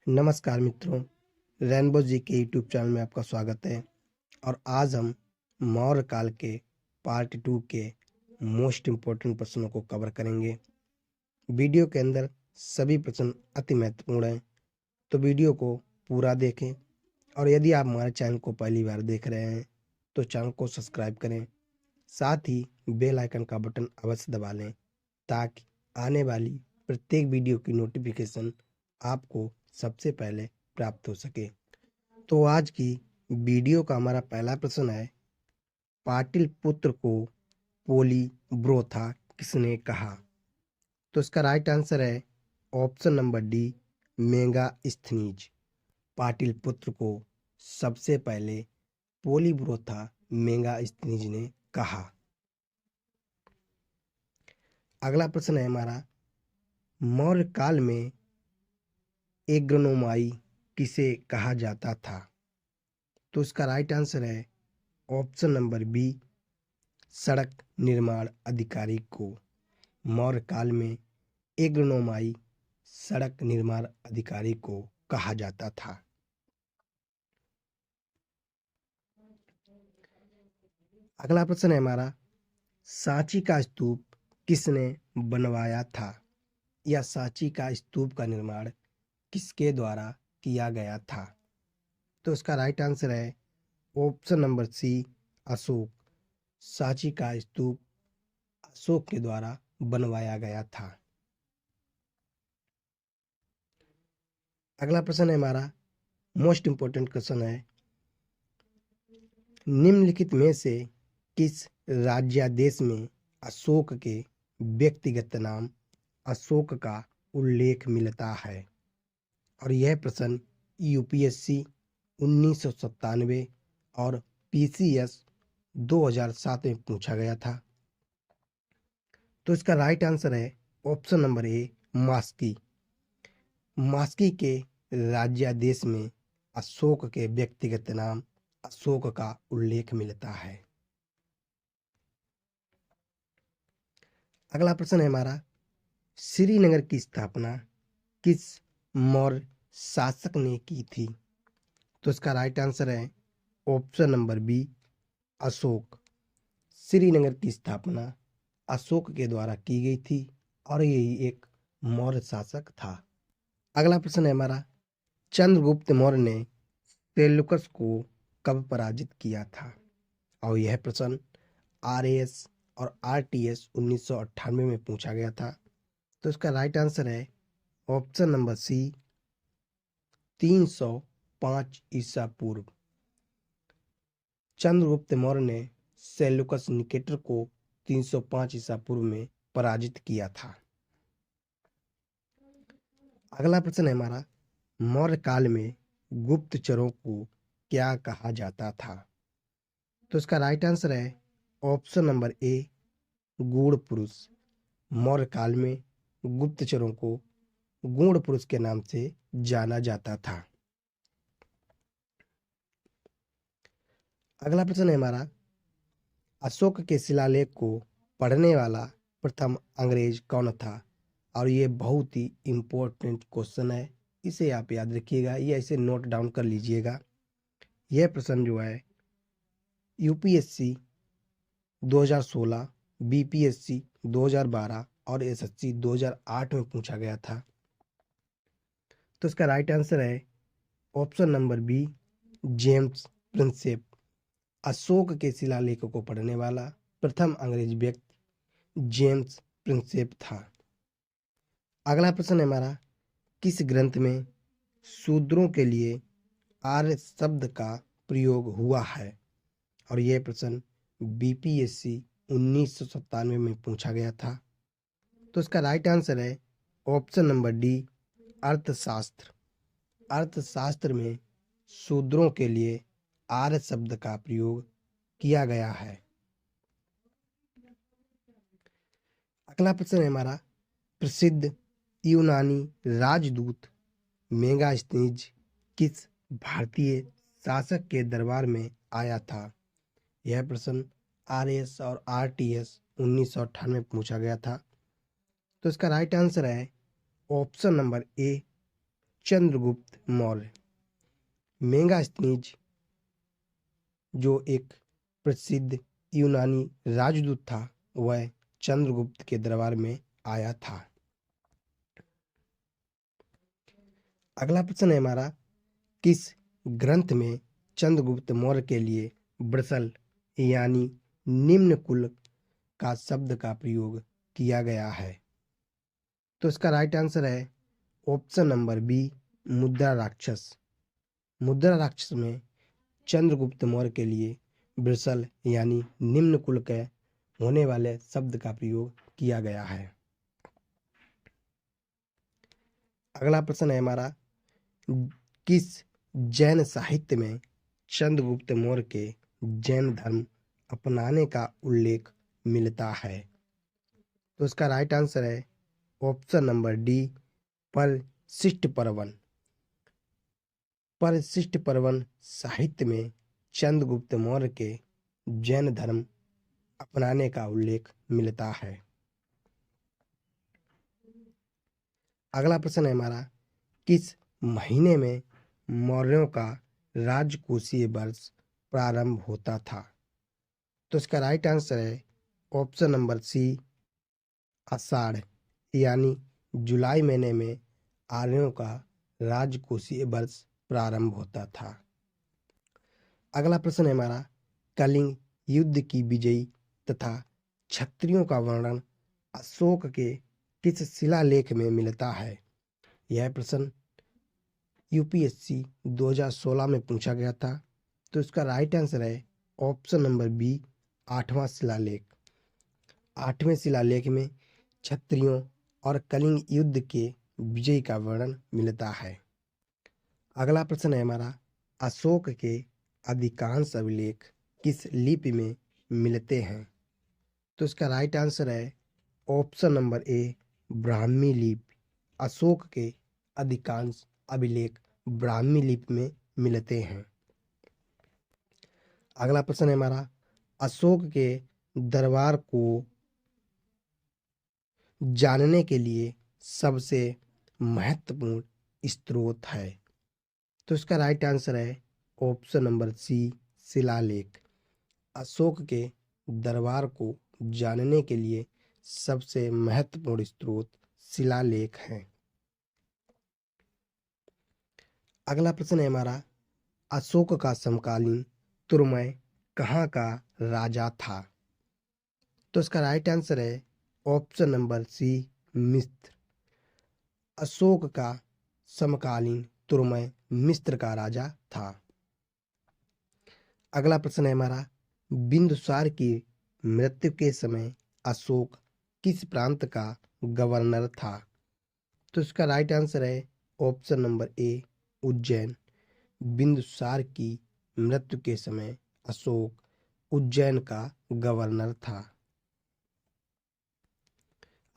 नमस्कार मित्रों, रेनबो जी के यूट्यूब चैनल में आपका स्वागत है। और आज हम मौर्य काल के पार्ट 2 के मोस्ट इम्पोर्टेंट प्रश्नों को कवर करेंगे। वीडियो के अंदर सभी प्रश्न अति महत्वपूर्ण हैं, तो वीडियो को पूरा देखें। और यदि आप हमारे चैनल को पहली बार देख रहे हैं तो चैनल को सब्सक्राइब करें, साथ ही बेल आइकन का बटन अवश्य दबा लें ताकि आने वाली प्रत्येक वीडियो की नोटिफिकेशन आपको सबसे पहले प्राप्त हो सके। तो आज की वीडियो का हमारा पहला प्रश्न है, पाटलिपुत्र को पोलीब्रोथा किसने कहा? तो इसका राइट आंसर है option number D, Megasthenes. Pataliputra को सबसे पहले पोलीब्रोथा मेगास्थनीज ने कहा। अगला प्रश्न है हमारा, मौर्य काल में एग्रोनोमाई किसे कहा जाता था? तो इसका राइट आंसर है ऑप्शन नंबर बी, सड़क निर्माण अधिकारी को। मौर्य काल में एग्रोनोमाई सड़क निर्माण अधिकारी को कहा जाता था। अगला प्रश्न है हमारा, सांची का स्तूप किसने बनवाया था, या सांची का स्तूप का निर्माण किसके द्वारा किया गया था? तो इसका राइट आंसर है option number C, Ashok. Sanchi का स्तूप अशोक के द्वारा बनवाया गया था। अगला प्रश्न है हमारा, मोस्ट इंपोर्टेंट क्वेश्चन है, निम्नलिखित में से किस राज्यादेश में अशोक के व्यक्तिगत नाम अशोक का उल्लेख मिलता है? और यह प्रश्न यूपीएससी 1997 और पीसीएस 2007 में पूछा गया था। तो इसका राइट आंसर है ऑप्शन नंबर ए, मास्की। मास्की के राज्यादेश में अशोक के व्यक्तिगत नाम अशोक का उल्लेख मिलता है। अगला प्रश्न है हमारा, श्रीनगर की स्थापना किस मौर्य शासक ने की थी? तो इसका राइट आंसर है option number B, Ashok. Srinagar की स्थापना अशोक के द्वारा की गई थी और यही एक मौर्य शासक था। अगला प्रश्न है हमारा, चंद्रगुप्त मौर्य ने सेल्यूकस को कब पराजित किया था? और यह प्रश्न आरएएस और आरटीएस 1998 में पूछा गया था। तो इसका राइट आंसर है ऑप्शन नंबर सी, 305 ईसा पूर्व। चंद्रगुप्त मौर्य ने सेल्यूकस निकेटर को 305 ईसा पूर्व में पराजित किया था। अगला प्रश्न है हमारा, मौर्य काल में गुप्तचरों को क्या कहा जाता था? तो इसका राइट आंसर है ऑप्शन नंबर ए, गूढ़ पुरुष। मौर्य काल में गुप्तचरों को गूढ़ पुरुष के नाम से जाना जाता था। अगला प्रश्न है हमारा, अशोक के शिलालेख को पढ़ने वाला प्रथम अंग्रेज कौन था? और ये बहुत ही इम्पोर्टेंट क्वेश्चन है, इसे आप याद रखिएगा या इसे नोट डाउन कर लीजिएगा। यह प्रश्न जो है यूपीएससी 2016, बीपीएससी 2012 और एसएससी 2008 में पूछा गया था। तो इसका राइट आंसर है option number B, James Prinsep. Ashok के शिलालेख को पढ़ने वाला प्रथम अंग्रेज व्यक्ति जेम्स प्रिंसेप था। अगला प्रश्न है हमारा, किस ग्रंथ में शूद्रों के लिए आर्य शब्द का प्रयोग हुआ है? और यह प्रश्न बीपीएससी 1997 में पूछा गया था। तो इसका राइट आंसर है ऑप्शन नंबर डी, अर्थशास्त्र। अर्थशास्त्र में शूद्रों के लिए आर्य शब्द का प्रयोग किया गया है। अगला प्रश्न है हमारा, प्रसिद्ध यूनानी राजदूत मेगास्थनीज किस भारतीय शासक के दरबार में आया था? यह प्रश्न आरएस और आरटीएस 1998 में पूछा गया था। तो इसका राइट आंसर है ऑप्शन नंबर ए, चंद्रगुप्त मौर्य। मेगास्थनीज जो एक प्रसिद्ध यूनानी राजदूत था, वह चंद्रगुप्त के दरबार में आया था। अगला प्रश्न है हमारा, किस ग्रंथ में चंद्रगुप्त मौर्य के लिए ब्रसल यानी निम्न कुल का शब्द का प्रयोग किया गया है? तो इसका राइट आंसर है ऑप्शन नंबर बी, मुद्रा राक्षस। मुद्रा राक्षस में चंद्रगुप्त मौर्य के लिए ब्रसल यानी निम्न कुल के होने वाले शब्द का प्रयोग किया गया है। अगला प्रश्न है हमारा, किस जैन साहित्य में चंद्रगुप्त मौर्य के जैन धर्म अपनाने का उल्लेख मिलता है? तो इसका राइट आंसर है ऑप्शन नंबर डी, परिशिष्ट पर्वन। परिशिष्ट पर्वन साहित्य में चंद्रगुप्त मौर्य के जैन धर्म अपनाने का उल्लेख मिलता है। अगला प्रश्न है हमारा, किस महीने में मौर्यों का राजकोषीय वर्ष प्रारंभ होता था? तो इसका राइट आंसर है ऑप्शन नंबर सी, आषाढ़ यानी जुलाई महीने में आर्यों का राजकोषीय वर्ष प्रारंभ होता था। अगला प्रश्न है हमारा, कलिंग युद्ध की विजयी तथा क्षत्रियों का वर्णन अशोक के किस शिलालेख में मिलता है? यह प्रश्न यूपीएससी 2016 में पूछा गया था। तो इसका राइट आंसर है ऑप्शन नंबर बी, 8वां शिलालेख। 8वें शिलालेख में क्षत्रियों और कलिंग युद्ध के विजय का वर्णन मिलता है। अगला प्रश्न है हमारा, अशोक के अधिकांश अभिलेख किस लिपि में मिलते हैं? तो इसका राइट आंसर है ऑप्शन नंबर ए, ब्राह्मी लिपि। अशोक के अधिकांश अभिलेख ब्राह्मी लिपि में मिलते हैं। अगला प्रश्न है हमारा, अशोक के दरबार को जानने के लिए सबसे महत्वपूर्ण स्रोत है? तो इसका राइट आंसर है ऑप्शन नंबर सी, शिलालेख। अशोक के दरबार को जानने के लिए सबसे महत्वपूर्ण स्रोत शिलालेख हैं। अगला प्रश्न है हमारा, अशोक का समकालीन तुर्मय कहाँ का राजा था? तो इसका राइट आंसर है ऑप्शन नंबर सी, मिस्र। अशोक का समकालीन तुर्मय मिस्र का राजा था। अगला प्रश्न है हमारा, बिंदुसार की मृत्यु के समय अशोक किस प्रांत का गवर्नर था? तो इसका राइट आंसर है option number A, Ujjain. Bindusar की मृत्यु के समय अशोक उज्जैन का गवर्नर था।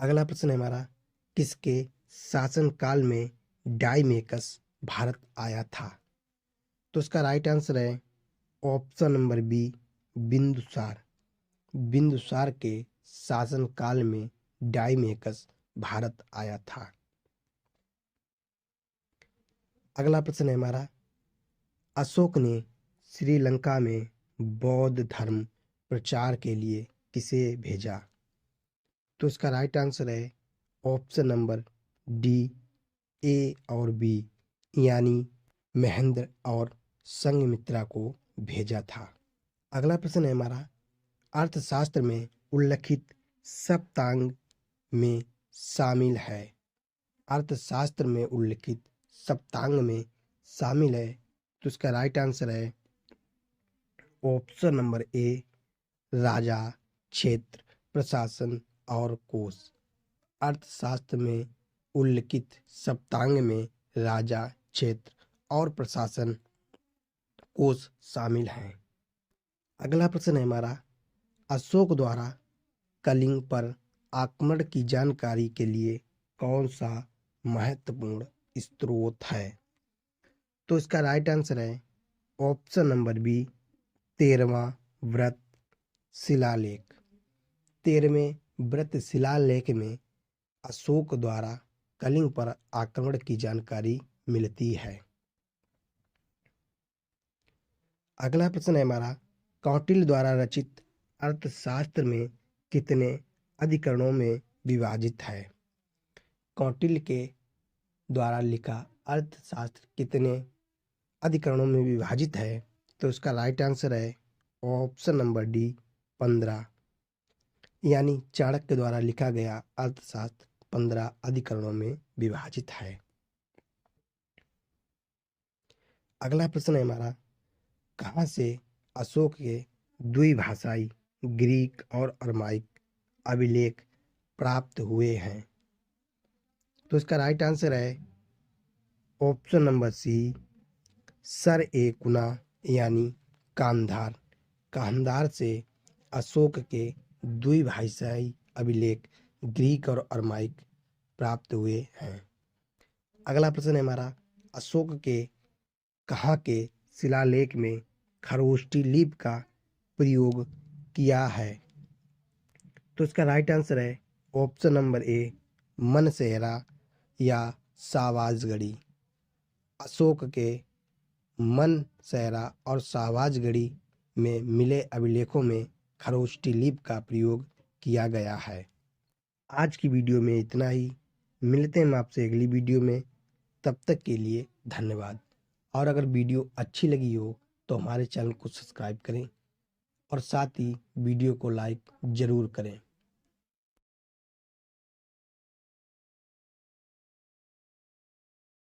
अगला प्रश्न है हमारा, किसके शासनकाल में डाइमेकस भारत आया था? तो इसका राइट आंसर है option number B, Bindusar. Bindusar के शासनकाल में डाइमेकस भारत आया था। अगला प्रश्न है हमारा, अशोक ने श्रीलंका में बौद्ध धर्म प्रचार के लिए किसे भेजा? तो इसका राइट आंसर है ऑप्शन नंबर डी, ए और बी यानी महेंद्र और संघमित्रा को भेजा था। अगला प्रश्न है हमारा, अर्थशास्त्र में उल्लिखित सप्तांग में शामिल है? अर्थशास्त्र में उल्लिखित सप्तांग में शामिल है। तो इसका राइट आंसर है ऑप्शन नंबर ए, राजा, क्षेत्र, प्रशासन और कोष। अर्थशास्त्र में उल्लिखित सप्तांग में राजा, क्षेत्र और प्रशासन, कोष शामिल हैं। अगला प्रश्न है हमारा, अशोक द्वारा कलिंग पर आक्रमण की जानकारी के लिए कौन सा महत्वपूर्ण स्रोत है? तो इसका राइट आंसर है ऑप्शन नंबर बी, 13वां व्रत शिलालेख। 13वें व्रत शिलालेख में अशोक द्वारा कलिंग पर आक्रमण की जानकारी मिलती है। अगला प्रश्न है हमारा, कौटिल्य द्वारा रचित अर्थशास्त्र में कितने अधिकरणों में विभाजित है? कौटिल्य के द्वारा लिखा अर्थशास्त्र कितने अधिकरणों में विभाजित है? तो इसका राइट आंसर है ऑप्शन नंबर डी, 15। यानी चाणक्य द्वारा लिखा गया अर्थशास्त्र 15 अधिकरणों में विभाजित है। अगला प्रश्न है हमारा, कहाँ से अशोक के द्विभाषाई ग्रीक और अरमाइक अभिलेख प्राप्त हुए हैं? तो इसका राइट आंसर है ऑप्शन नंबर सी, सर ए कुना यानी कांधार। कांधार से अशोक के द्विभाषाई अभिलेख ग्रीक और अरमाइक प्राप्त हुए हैं। अगला प्रश्न है हमारा, अशोक के कहाँ के शिलालेख में खरोष्ठी लिपि का प्रयोग किया है? तो इसका राइट आंसर है ऑप्शन नंबर ए, मनसेहरा या शाहबाजगढ़ी। अशोक के मनसेहरा और शाहबाजगढ़ी में मिले अभिलेखों में खरोष्ठी लिपि का प्रयोग किया गया है। आज की वीडियो में इतना ही। मिलते हैं हम आपसे अगली वीडियो में। तब तक के लिए धन्यवाद। और अगर वीडियो अच्छी लगी हो तो हमारे चैनल को सब्सक्राइब करें और साथ ही वीडियो को लाइक ज़रूर करें।